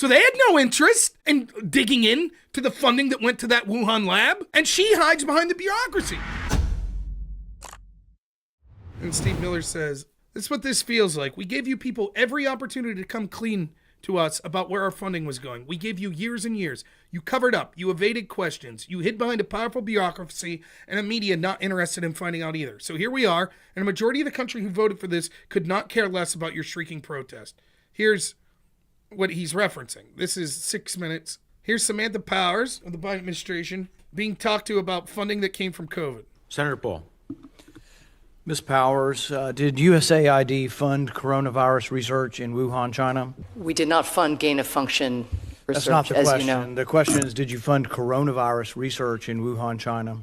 So they had no interest in digging in to the funding that went to that Wuhan lab, and she hides behind the bureaucracy. And Steve Miller says, "This is what this feels like. We gave you people every opportunity to come clean to us about where our funding was going. We gave you years and years. You covered up. You evaded questions. You hid behind a powerful bureaucracy and a media not interested in finding out either. So here we are, and a majority of the country who voted for this could not care less about your shrieking protest." Here's what he's referencing. This is 6 minutes. Here's Samantha Powers of the Biden administration being talked to about funding that came from COVID. Senator Paul. Ms. Powers, did USAID fund coronavirus research in Wuhan, China? We did not fund gain-of-function research, That's not the as question. you know. The question is, did you fund coronavirus research in Wuhan, China?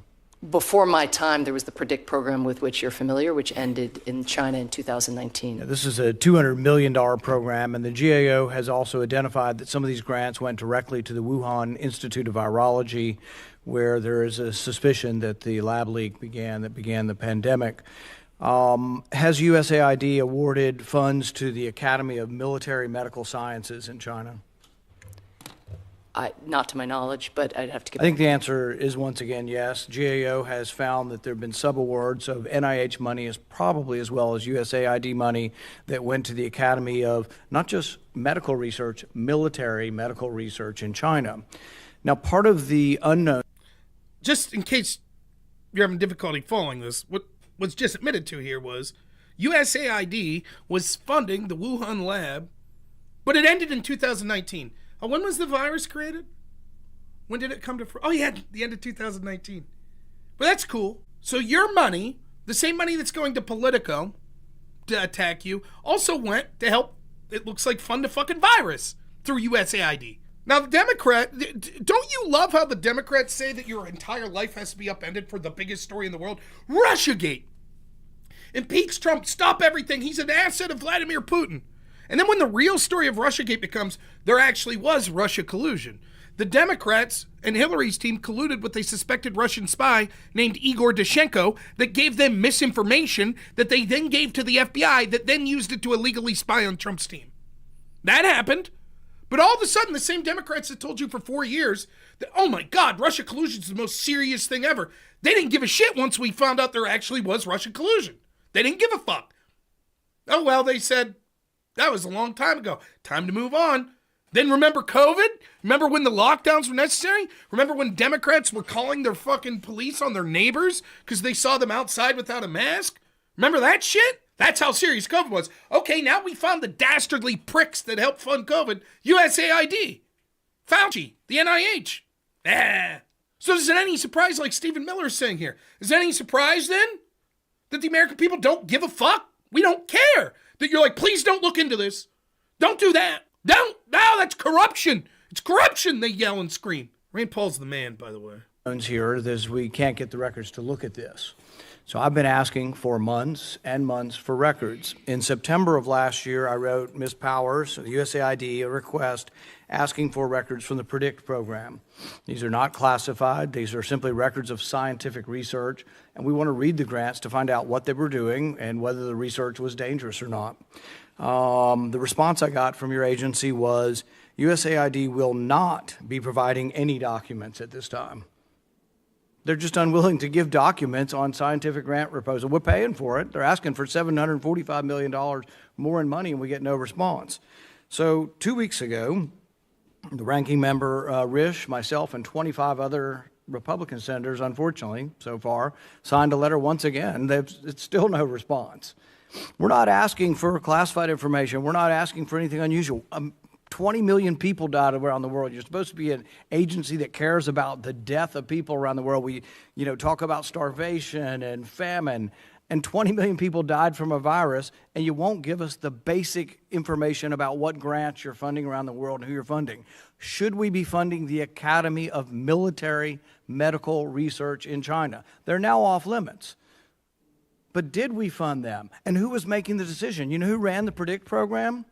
Before my time, there was the PREDICT program with which you're familiar, which ended in China in 2019. This is a $200 million program, and the GAO has also identified that some of these grants went directly to the Wuhan Institute of Virology, where there is a suspicion that the lab leak began the pandemic. Has USAID awarded funds to the Academy of Military Medical Sciences in China? Not to my knowledge, but I'd have to get I think the answer is once again yes. GAO has found that there have been subawards of NIH money as probably as well as USAID money that went to the Academy of not just medical research, military medical research in China. Now, part of the unknown... Just in case you're having difficulty following this, what was just admitted to here was USAID was funding the Wuhan lab, but it ended in 2019. When was the virus created? When did it come to... Oh, yeah, the end of 2019. But that's cool. So your money, the same money that's going to Politico to attack you, also went to help, it looks like, fund a fucking virus through USAID. Now, the don't you love how the Democrats say that your entire life has to be upended for the biggest story in the world? Russiagate. Impeach Trump, stop everything. He's an asset of Vladimir Putin. And then when the real story of Russiagate becomes there actually was Russia collusion, the Democrats and Hillary's team colluded with a suspected Russian spy named Igor Dushenko that gave them misinformation that they then gave to the FBI that then used it to illegally spy on Trump's team. That happened. But all of a sudden, the same Democrats that told you for 4 years that, oh my God, Russia collusion is the most serious thing ever, they didn't give a shit once we found out there actually was Russian collusion. They didn't give a fuck. Oh, well, they said, that was a long time ago. Time to move on. Then remember COVID? Remember when the lockdowns were necessary? Remember when Democrats were calling their fucking police on their neighbors because they saw them outside without a mask? Remember that shit? That's how serious COVID was. Okay, now we found the dastardly pricks that helped fund COVID. USAID. Fauci. The NIH. So is it any surprise, like Stephen Miller is saying here? Is it any surprise then that the American people don't give a fuck? We don't care. That you're like, please don't look into this. Don't do that. Don't. No, that's corruption. It's corruption, they yell and scream. Rand Paul's the man, by the way. Here is we can't get the records to look at this. So I've been asking for months and months for records. In September of last year, I wrote Ms. Powers, the USAID, a request asking for records from the PREDICT program. These are not classified. These are simply records of scientific research, and we want to read the grants to find out what they were doing and whether the research was dangerous or not. The response I got from your agency was USAID will not be providing any documents at this time. They're just unwilling to give documents on scientific grant proposal. We're paying for it. They're asking for $745 million more in money, and we get no response. So 2 weeks ago, the ranking member, Risch, myself, and 25 other Republican senators, unfortunately, so far, signed a letter once again. It's still no response. We're not asking for classified information. We're not asking for anything unusual. 20 million people died around the world. You're supposed to be an agency that cares about the death of people around the world. We, talk about starvation and famine, and 20 million people died from a virus, and you won't give us the basic information about what grants you're funding around the world and who you're funding. Should we be funding the Academy of Military Medical Research in China? They're now off limits. But did we fund them? And who was making the decision? You know who ran the PREDICT program?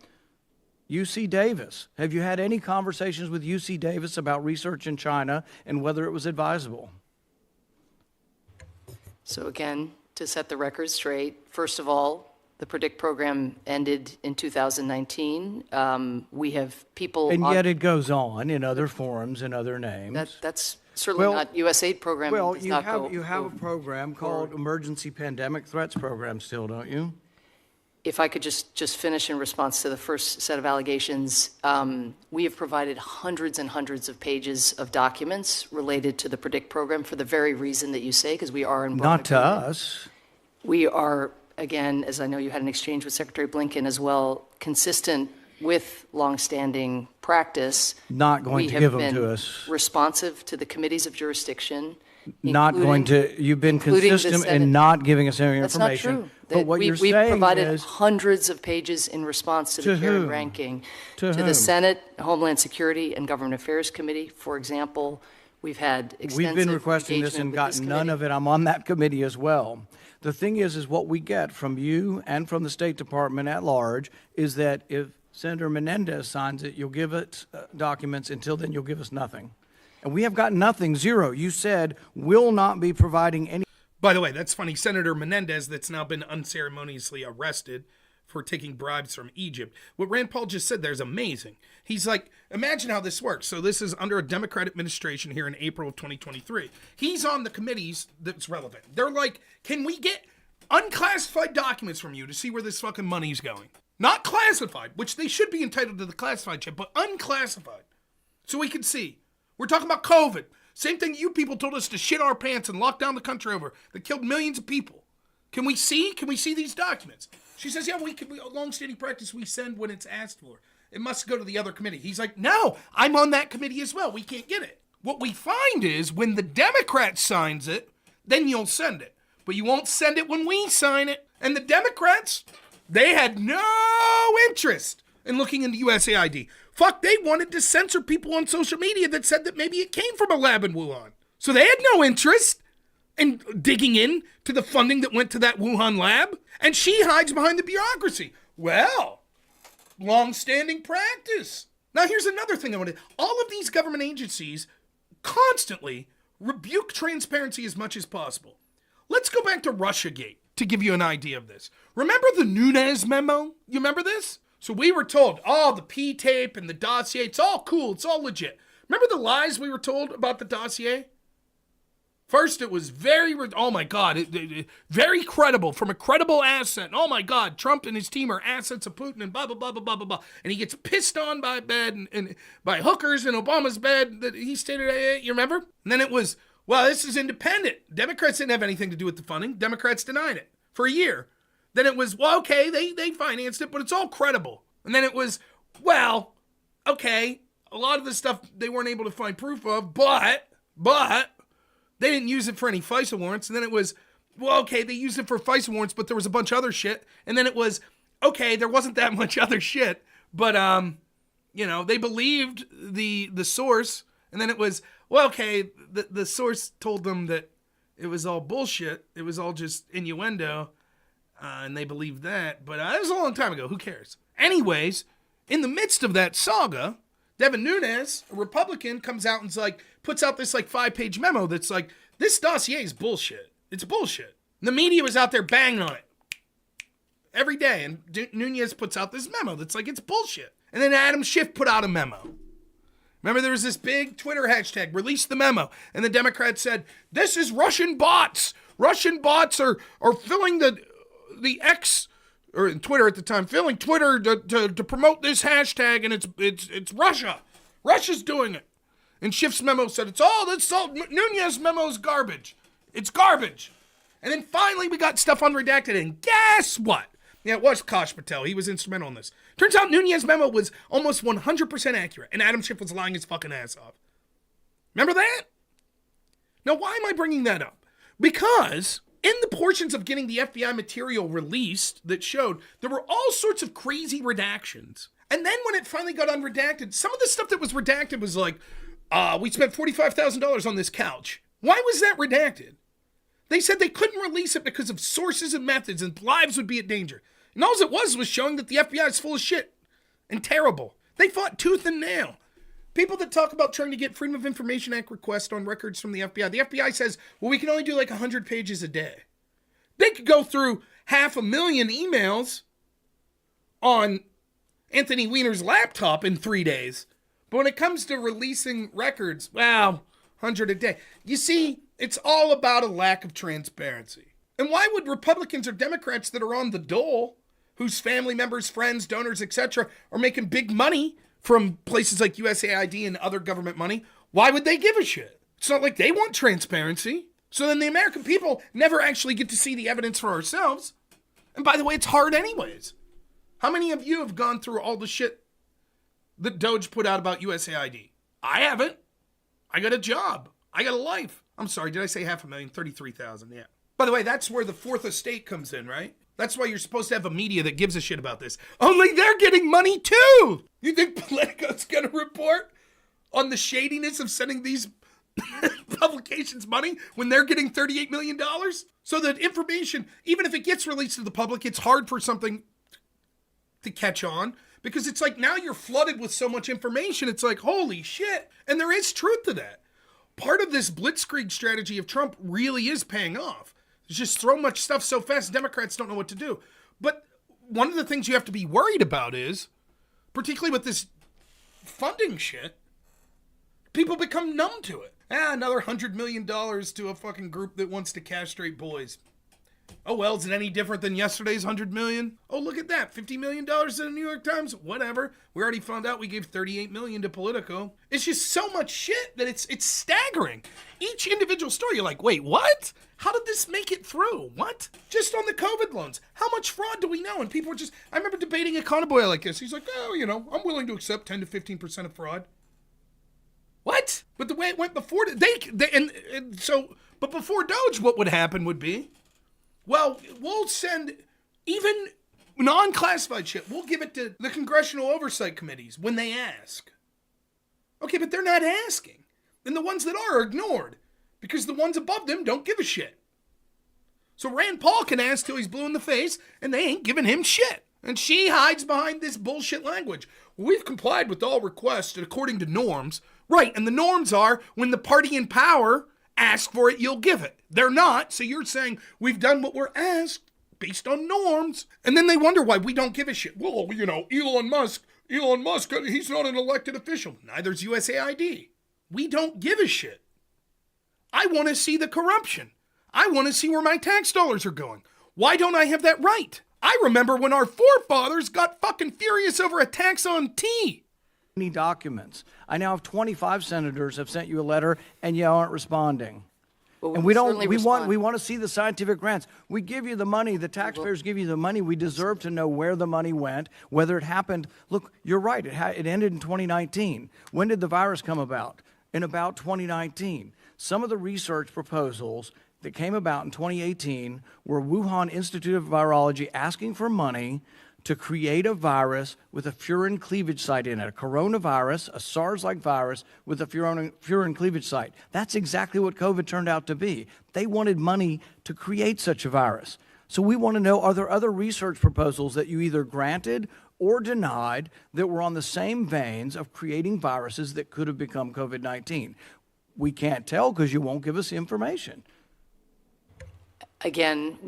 UC Davis. Have you had any conversations with UC Davis about research in China and whether it was advisable? So again, to set the record straight, first of all, The PREDICT program ended in 2019. We have people And on, yet it goes on in other forms and other names. that's certainly Well- not USAID program. Well, does you not have, go- you have go a program called Emergency Pandemic Threats Program still, don't you? If I could just finish in response to the first set of allegations, we have provided hundreds and hundreds of pages of documents related to the PREDICT program for the very reason that you say, because we are in broad Not to agreement. us. We are, again, as I know you had an exchange with Secretary Blinken as well, consistent with longstanding practice. Not going We to have give them been to us. responsive to the committees of jurisdiction. Not going including- to, you've been including the consistent Senate. in not giving us any That's not information. true. But what you're We've saying provided is, hundreds of pages in response to the To Karen whom? ranking. To the whom? Senate, Homeland Security, and Government Affairs Committee, for example. We've had extensive we've been requesting this and engagement with gotten none of it. I'm on that committee as well. The thing is what we get from you and from the State Department at large is that if Senator Menendez signs it, you'll give it documents. Until then, you'll give us nothing. And we have got nothing, zero. You said will not be providing any. By the way, that's funny. Senator Menendez, that's now been unceremoniously arrested for taking bribes from Egypt. What Rand Paul just said there is amazing. He's like, imagine how this works. So this is under a Democrat administration here in April of 2023. He's on the committees that's relevant. They're like, can we get unclassified documents from you to see where this fucking money's going? Not classified, which they should be entitled to the classified check, but unclassified. So we can see. We're talking about COVID. Same thing you people told us to shit our pants and lock down the country over that killed millions of people. Can we see? Can we see these documents? She says, yeah, we can. Long-standing practice we send when it's asked for. It must go to the other committee. He's like, no, I'm on that committee as well. We can't get it. What we find is when the Democrat signs it, then you'll send it. But you won't send it when we sign it. And the Democrats, they had no interest in looking into USAID. Fuck, they wanted to censor people on social media that said that maybe it came from a lab in Wuhan. So they had no interest in digging in to the funding that went to that Wuhan lab. And she hides behind the bureaucracy. Well, long-standing practice. Now here's another thing I want to. All of these government agencies constantly rebuke transparency as much as possible. Let's go back to Russiagate to give you an idea of this. Remember the Nunes memo? You remember this? So we were told, oh, the P-tape and the dossier, it's all cool, it's all legit. Remember the lies we were told about the dossier? First, it was oh my God, very credible, from a credible asset. Oh my God, Trump and his team are assets of Putin and blah, blah, blah, blah, blah, blah, blah. And he gets pissed on by bed and by hookers in Obama's bed that he stated, you remember? And then it was, well, this is independent. Democrats didn't have anything to do with the funding. Democrats denied it for a year. Then it was, well, okay, they financed it, but it's all credible. And then it was, well, okay, a lot of the stuff they weren't able to find proof of, but they didn't use it for any FISA warrants. And then it was, well, okay, they used it for FISA warrants, but there was a bunch of other shit. And then it was, okay, there wasn't that much other shit, but, they believed the source. And then it was, well, okay, the source told them that it was all bullshit. It was all just innuendo. And they believed that, but it was a long time ago. Who cares? Anyways, in the midst of that saga, Devin Nunes, a Republican, comes out and puts out this 5-page memo that's like, this dossier is bullshit. It's bullshit. And the media was out there banging on it every day, and Nunes puts out this memo that's like, it's bullshit. And then Adam Schiff put out a memo. Remember, there was this big Twitter hashtag, release the memo, and the Democrats said, this is Russian bots. Russian bots are filling the X, or Twitter at the time, filling Twitter to promote this hashtag, and it's Russia. Russia's doing it. And Schiff's memo said, it's all Nunes' memo's garbage. It's garbage. And then finally we got stuff unredacted, and guess what? Yeah, it was Kash Patel. He was instrumental in this. Turns out Nunes' memo was almost 100% accurate, and Adam Schiff was lying his fucking ass off. Remember that? Now, why am I bringing that up? Because in the portions of getting the FBI material released that showed, there were all sorts of crazy redactions. And then when it finally got unredacted, some of the stuff that was redacted was like, we spent $45,000 on this couch. Why was that redacted? They said they couldn't release it because of sources and methods and lives would be in danger. And all it was showing that the FBI is full of shit and terrible. They fought tooth and nail. People that talk about trying to get Freedom of Information Act requests on records from the FBI says, well, we can only do 100 pages a day. They could go through 500,000 emails on Anthony Weiner's laptop in 3 days. But when it comes to releasing records, well, 100 a day. You see, it's all about a lack of transparency. And why would Republicans or Democrats that are on the dole, whose family members, friends, donors, etc., are making big money from places like USAID and other government money, why would they give a shit? It's not like they want transparency. So then the American people never actually get to see the evidence for ourselves. And by the way, it's hard anyways. How many of you have gone through all the shit that Doge put out about USAID? I haven't. I got a job. I got a life. I'm sorry, did I say 500,000? 33,000, yeah. By the way, that's where the fourth estate comes in, right? That's why you're supposed to have a media that gives a shit about this. Only they're getting money too! You think Politico's gonna report on the shadiness of sending these publications money when they're getting $38 million? So that information, even if it gets released to the public, it's hard for something to catch on. Because it's like now you're flooded with so much information, it's like, holy shit. And there is truth to that. Part of this blitzkrieg strategy of Trump really is paying off. Just throw much stuff so fast, Democrats don't know what to do. But one of the things you have to be worried about is, particularly with this funding shit, people become numb to it. Another $100 million to a fucking group that wants to castrate boys. Oh, well, is it any different than yesterday's $100 million? Oh, look at that, $50 million to the New York Times? Whatever. We already found out we gave $38 million to Politico. It's just so much shit that it's staggering. Each individual story, you're like, wait, what? How did this make it through? What? Just on the COVID loans. How much fraud do we know? And people are just, I remember debating a Conaboy like this. He's like, oh, I'm willing to accept 10 to 15% of fraud. What? But the way it went before, but before Doge, what would happen would be, well, we'll send even non-classified shit. We'll give it to the congressional oversight committees when they ask. Okay, but they're not asking. And the ones that are ignored because the ones above them don't give a shit. So Rand Paul can ask till he's blue in the face and they ain't giving him shit. And she hides behind this bullshit language. We've complied with all requests according to norms. Right, and the norms are when the party in power ask for it, you'll give it. They're not, so you're saying we've done what we're asked based on norms. And then they wonder why we don't give a shit. Well, Elon Musk, he's not an elected official. Neither's USAID. We don't give a shit. I want to see the corruption. I want to see where my tax dollars are going. Why don't I have that right? I remember when our forefathers got fucking furious over a tax on tea. Documents. I now have 25 senators have sent you a letter and you aren't responding. Well, And we want to see the scientific grants. We give you the money, the taxpayers give you the money. We deserve to know where the money went, whether it happened. Look, you're right. It ended in 2019. When did the virus come about? In about 2019. Some of the research proposals that came about in 2018 were Wuhan Institute of Virology asking for money to create a virus with a furin cleavage site in it, a coronavirus, a SARS-like virus with a furin cleavage site. That's exactly what COVID turned out to be. They wanted money to create such a virus. So we want to know, are there other research proposals that you either granted or denied that were on the same veins of creating viruses that could have become COVID-19? We can't tell because you won't give us the information. Again,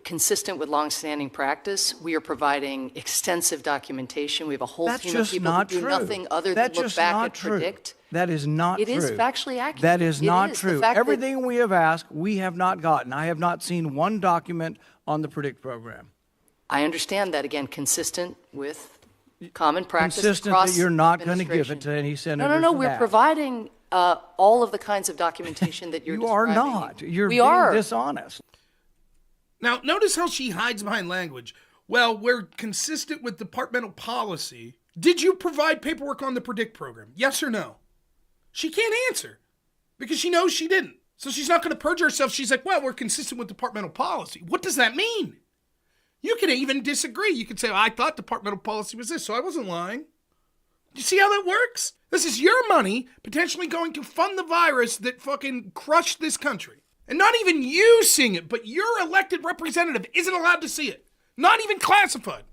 consistent with longstanding practice, we are providing extensive documentation. We have a whole team of people who do nothing other than look back and predict. That is not true. It is factually accurate. That is not true. Everything we have asked, we have not gotten. I have not seen one document on the PREDICT program. I understand that, again, consistent with common practice Consistent across that you're not going to give administration. it to any senators. No. We're providing all of the kinds of documentation that you're You are describing. not. You're we being are. dishonest. Now, notice how she hides behind language. Well, we're consistent with departmental policy. Did you provide paperwork on the PREDICT program? Yes or no? She can't answer because she knows she didn't. So she's not going to perjure herself. She's like, well, we're consistent with departmental policy. What does that mean? You can even disagree. You could say, I thought departmental policy was this, so I wasn't lying. You see how that works? This is your money potentially going to fund the virus that fucking crushed this country. And not even you seeing it, but your elected representative isn't allowed to see it. Not even classified.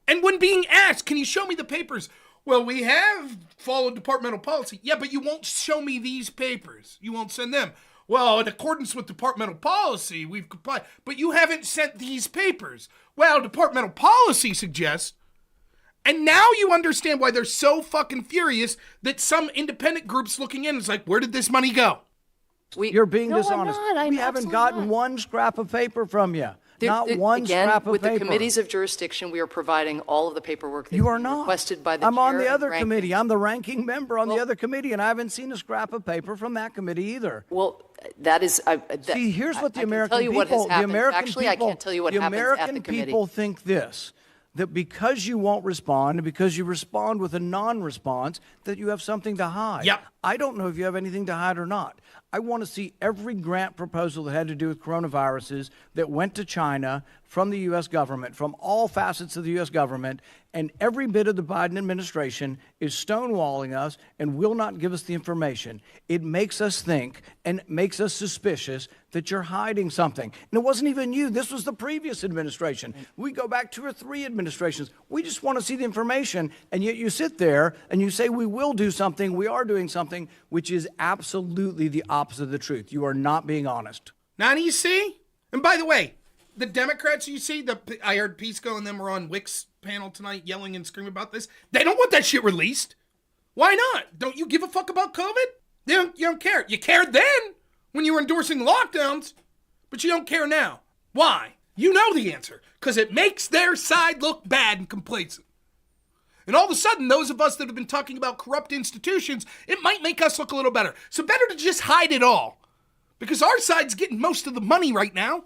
And when being asked, can you show me the papers? Well, we have followed departmental policy. Yeah, but you won't show me these papers. You won't send them. Well, in accordance with departmental policy, we've complied. But you haven't sent these papers. Well, departmental policy suggests. And now you understand why they're so fucking furious that some independent group's looking in. It's like, where did this money go? You're being No, I'm dishonest. not. We haven't gotten not. one scrap of paper from you. Not one scrap of with paper. the committees of jurisdiction, we are providing all of the paperwork that You are not. requested by the I'm chair on the and other ranking. committee. I'm the ranking member on the Well- other committee, and I haven't seen a scrap of paper from that committee either. Well, that is. See, here's what the I American can tell you people, what has the happened. American Actually, people, I can't tell you what the happens American at the committee. people think this, that because you won't respond and because you respond with a non-response, that you have something to hide. Yep. I don't know if you have anything to hide or not. I want to see every grant proposal that had to do with coronaviruses that went to China from the U.S. government, from all facets of the U.S. government, and every bit of the Biden administration is stonewalling us and will not give us the information. It makes us think and makes us suspicious that you're hiding something. And it wasn't even you. This was the previous administration. We go back 2 or 3 administrations. We just want to see the information, and yet you sit there and you say we will do something, we are doing something, which is absolutely the opposite of the truth. You are not being honest. Now, do you see? And by the way, the Democrats, you see, I heard Pisco and them were on Wick's panel tonight yelling and screaming about this. They don't want that shit released. Why not? Don't you give a fuck about COVID? You don't care. You cared then when you were endorsing lockdowns, but you don't care now. Why? You know the answer. Because it makes their side look bad and complacent. And all of a sudden, those of us that have been talking about corrupt institutions, it might make us look a little better. So better to just hide it all. Because our side's getting most of the money right now.